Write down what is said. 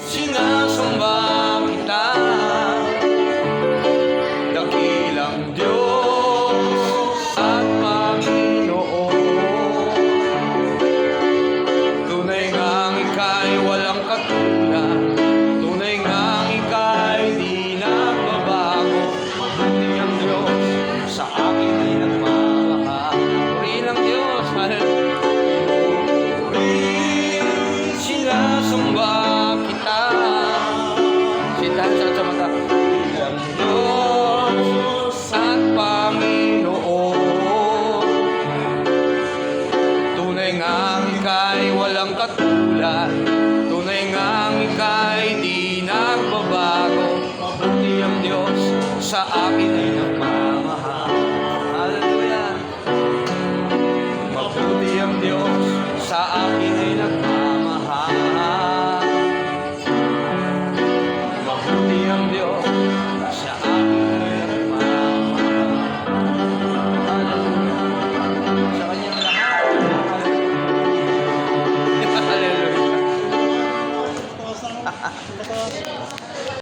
sinasamba kita, dakilang Diyos at Panginoon. Tunay ngang ika'y walang katulad, tunay ngang ika'y di nagbabago. Mabuti ang Diyos, sa akin ay nagmamahal. Purihin ang Diyos, sinasamba kita. Sintahan sa mata. Ang Diyos at Panginoon. Tunay ngang ika'y walang katulad, tunay ngang ika'y di nagbabago. Mabuti ang Diyos, sa akin ay nagmamahal.